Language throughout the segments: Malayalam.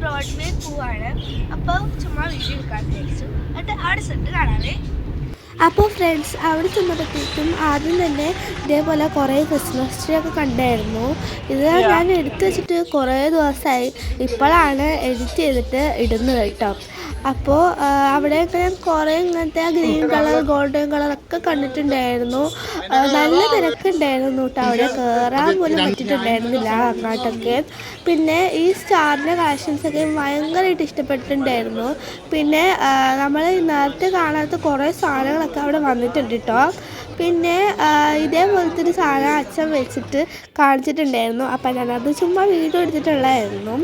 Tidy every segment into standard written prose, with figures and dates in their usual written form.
ബ്രോഡ്വേ പോവാണ്. അപ്പോൾ ചുമ്മാ വീഡിയോ എടുക്കാൻ വിചാരിച്ചു. എന്നിട്ട് അവിടെ ചെന്നിട്ട് കാണാവേ. അപ്പോൾ ഫ്രണ്ട്സ് അവിടെ ചെന്നപ്പോഴത്തേക്കും ആദ്യം തന്നെ ഇതേപോലെ കുറേ ക്രിസ്മസ് ട്രീ ഒക്കെ കണ്ടായിരുന്നു. ഇത് ഞാൻ എടുത്തു വെച്ചിട്ട് കുറേ ദിവസമായി. ഇപ്പോഴാണ് എഡിറ്റ് ചെയ്തിട്ട് ഇടുന്നത് കേട്ടോ. അപ്പോൾ അവിടെയൊക്കെ ഞാൻ കുറേ ഇങ്ങനത്തെ ഗ്രീൻ കളർ ഗോൾഡൻ കളറൊക്കെ കണ്ടിട്ടുണ്ടായിരുന്നു. നല്ല തിരക്കുണ്ടായിരുന്നു കേട്ടോ. അവിടെ കയറാൻ പോലും പറ്റിയിട്ടുണ്ടായിരുന്നില്ല അങ്ങോട്ടൊക്കെ. പിന്നെ ഈ സ്റ്റാറിൻ്റെ കളക്ഷൻസൊക്കെ ഭയങ്കരമായിട്ട് ഇഷ്ടപ്പെട്ടിട്ടുണ്ടായിരുന്നു. പിന്നെ നമ്മൾ നേരത്തെ കാണാത്ത കുറേ സാധനങ്ങളൊക്കെ അവിടെ വന്നിട്ടുണ്ട് കേട്ടോ. പിന്നെ ഇതേപോലത്തെ ഒരു സാധനം അച്ഛൻ വെച്ചിട്ട് കാണിച്ചിട്ടുണ്ടായിരുന്നു. അപ്പം ഞാനത് ചുമ്മാ വീഡിയോ എടുത്തിട്ടുള്ളതായിരുന്നു.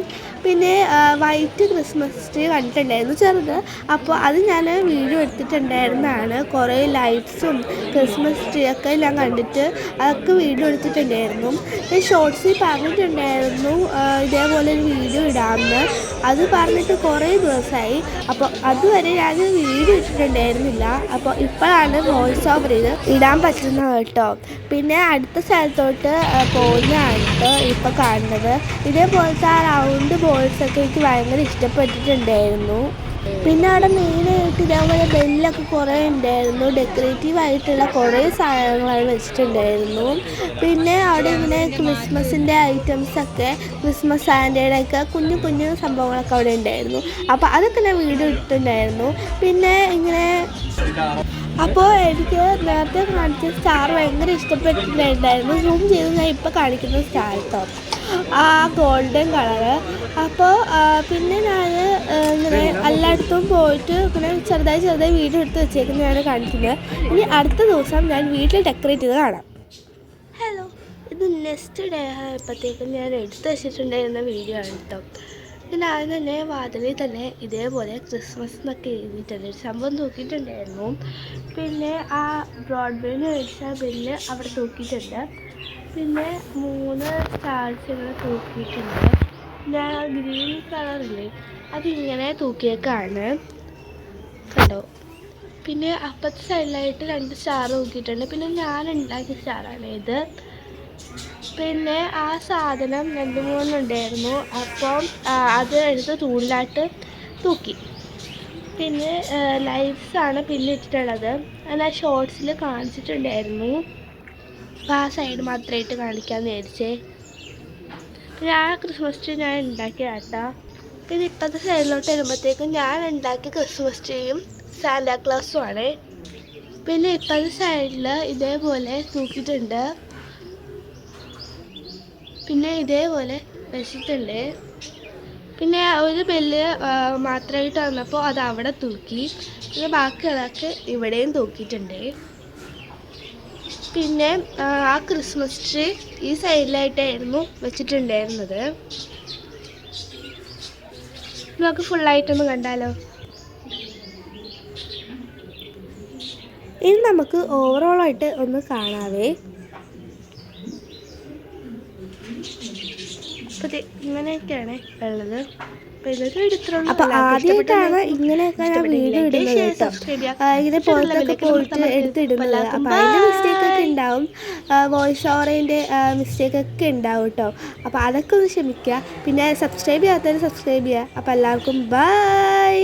പിന്നെ വൈറ്റ് ക്രിസ്മസ് ട്രീ കണ്ടിട്ടുണ്ടായിരുന്നു ചെറുത്. അപ്പോൾ അത് ഞാൻ വീഡിയോ എടുത്തിട്ടുണ്ടായിരുന്നതാണ്. കുറേ ലൈറ്റ്സും ക്രിസ്മസ് ട്രീ ഒക്കെ ഞാൻ കണ്ടിട്ട് അതൊക്കെ വീഡിയോ എടുത്തിട്ടുണ്ടായിരുന്നു. ഷോർട്സിൽ പറഞ്ഞിട്ടുണ്ടായിരുന്നു ഇതേപോലെ ഒരു വീഡിയോ ഇടാമെന്ന്. അത് പറഞ്ഞിട്ട് കുറേ ദിവസമായി. അപ്പോൾ അതുവരെ ഞാൻ വീഡിയോ ഇട്ടിട്ടുണ്ടായിരുന്നില്ല. അപ്പോൾ ഇപ്പോഴാണ് വോയിസ് ഓവർ ചെയ്ത് ഇടാൻ പറ്റുന്നത് കേട്ടോ. പിന്നെ അടുത്ത സ്ഥലത്തോട്ട് പോകുന്നതാണ് ഇപ്പോൾ കാണുന്നത്. ഇതേപോലത്തെ ആ റൗണ്ട് ബോൾസൊക്കെ എനിക്ക് ഭയങ്കര ഇഷ്ടപ്പെട്ടിട്ടുണ്ടായിരുന്നു. പിന്നെ അവിടെ മെയിനായിട്ട് ഇതേപോലെ ബെല്ലൊക്കെ കുറേ ഉണ്ടായിരുന്നു. ഡെക്കറേറ്റീവ് ആയിട്ടുള്ള കുറേ സാധനങ്ങൾ വെച്ചിട്ടുണ്ടായിരുന്നു. പിന്നെ അവിടെ ഇങ്ങനെ ക്രിസ്മസിൻ്റെ ഐറ്റംസൊക്കെ ക്രിസ്മസ് സാൻഡയുടെയൊക്കെ കുഞ്ഞു കുഞ്ഞു സംഭവങ്ങളൊക്കെ അവിടെ ഉണ്ടായിരുന്നു. അപ്പോൾ അതൊക്കെ ഞാൻ വീഡിയോ ഇട്ടിട്ടുണ്ടായിരുന്നു. പിന്നെ ഇങ്ങനെ അപ്പോൾ എനിക്ക് നേരത്തെ കാണിച്ച സ്റ്റാർ ഭയങ്കര ഇഷ്ടപ്പെട്ടിട്ടുണ്ടായിരുന്നു. സൂം ചെയ്ത് ഞാൻ ഇപ്പോൾ കാണിക്കുന്ന സ്റ്റാർ കേട്ടോ, ആ ഗോൾഡൻ കളറ്. അപ്പോൾ പിന്നെ ഞാൻ ഇങ്ങനെ എല്ലായിടത്തും പോയിട്ട് ഇങ്ങനെ ചെറുതായി വീഡിയോ എടുത്ത് വെച്ചേക്കുന്നതാണ് കാണിക്കുന്നത്. ഇനി അടുത്ത ദിവസം ഞാൻ വീട്ടിൽ ഡെക്കറേറ്റ് ചെയ്ത് കാണാം. ഹലോ, ഇത് നെക്സ്റ്റ് ഡേ ആയപ്പോഴത്തേക്കും ഞാൻ എടുത്ത് വെച്ചിട്ടുണ്ടായിരുന്ന വീഡിയോ ആണ് കേട്ടോ. പിന്നെ ആദ്യം തന്നെ വാതിലിൽ തന്നെ ഇതേപോലെ ക്രിസ്മസ് എന്നൊക്കെ എഴുതിയിട്ടുണ്ട്, സംഭവം തൂക്കിയിട്ടുണ്ടായിരുന്നു. പിന്നെ ആ ബ്രോഡ്വേയിൽ മേടിച്ച ബില്ല് അവിടെ തൂക്കിയിട്ടുണ്ട്. പിന്നെ 3 സ്റ്റാർസ് ഇങ്ങനെ തൂക്കിയിട്ടുണ്ട്. പിന്നെ ഗ്രീൻ കളറില്ലേ അതിങ്ങനെ തൂക്കിയേക്കാണ് കണ്ടോ. പിന്നെ അപ്പുറത്തെ സൈഡിലായിട്ട് 2 സ്റ്റാർ തൂക്കിയിട്ടുണ്ട്. പിന്നെ ഞാൻ ഉണ്ടാക്കിയ സ്റ്റാറാണ് ഇത്. പിന്നെ ആ സാധനം 2-3 ഉണ്ടായിരുന്നു. അപ്പം അത് എടുത്ത് തൂണിലായിട്ട് തൂക്കി. പിന്നെ ലൈറ്റ്സാണ് പിന്നെ ഇട്ടിട്ടുള്ളത്. ഞാൻ ആ ഷോർട്സിൽ കാണിച്ചിട്ടുണ്ടായിരുന്നു. അപ്പോൾ ആ സൈഡ് മാത്രമായിട്ട് കാണിക്കാമെന്ന് വിചാരിച്ചേ. പിന്നെ ആ ക്രിസ്മസ് ട്രീ ഞാൻ ഉണ്ടാക്കിയ കേട്ടോ. പിന്നെ ഇപ്പോഴത്തെ സൈഡിലോട്ട് വരുമ്പോഴത്തേക്കും ഞാൻ ഉണ്ടാക്കിയ ക്രിസ്മസ് ട്രീയും സാന്റാക്ലോസും ആണ്. പിന്നെ ഇപ്പോഴത്തെ സൈഡിൽ ഇതേപോലെ തൂക്കിയിട്ടുണ്ട്. പിന്നെ ഇതേപോലെ വെച്ചിട്ടുണ്ട്. പിന്നെ ഒരു ബെല്ല് മാത്രമായിട്ട് വന്നപ്പോൾ അത് അവിടെ തൂക്കി. പിന്നെ ബാക്കിയുള്ളതൊക്കെ ഇവിടെയും തൂക്കിയിട്ടുണ്ട്. പിന്നെ ആ ക്രിസ്മസ് ട്രീ ഈ സൈഡിലായിട്ടായിരുന്നു വെച്ചിട്ടുണ്ടായിരുന്നത്. നമുക്ക് ഫുള്ളായിട്ടൊന്ന് കണ്ടാലോ. ഇനി നമുക്ക് ഓവറോളായിട്ട് ഒന്ന് കാണാവേ. അപ്പോൾ ഇങ്ങനെയൊക്കെയാണ് ഉള്ളത്. അപ്പോൾ ആദ്യമായിട്ടാണ് ഇങ്ങനെയൊക്കെ ഞാൻ വീഡിയോ ഇടുന്നത് കേട്ടോ. ഇങ്ങനെ പുറത്തൊക്കെ പോയിട്ട് എടുത്തിടുന്നത്. അപ്പോൾ അതിൻ്റെ മിസ്റ്റേക്കൊക്കെ ഉണ്ടാവും, വോയിസ് ഓവറിൻ്റെ മിസ്റ്റേക്കൊക്കെ ഉണ്ടാവും കേട്ടോ. അപ്പോൾ അതൊക്കെ ഒന്ന് ക്ഷമിക്കുക. പിന്നെ സബ്സ്ക്രൈബ് ചെയ്യാത്തവർ സബ്സ്ക്രൈബ് ചെയ്യുക. അപ്പോൾ എല്ലാവർക്കും ബൈ.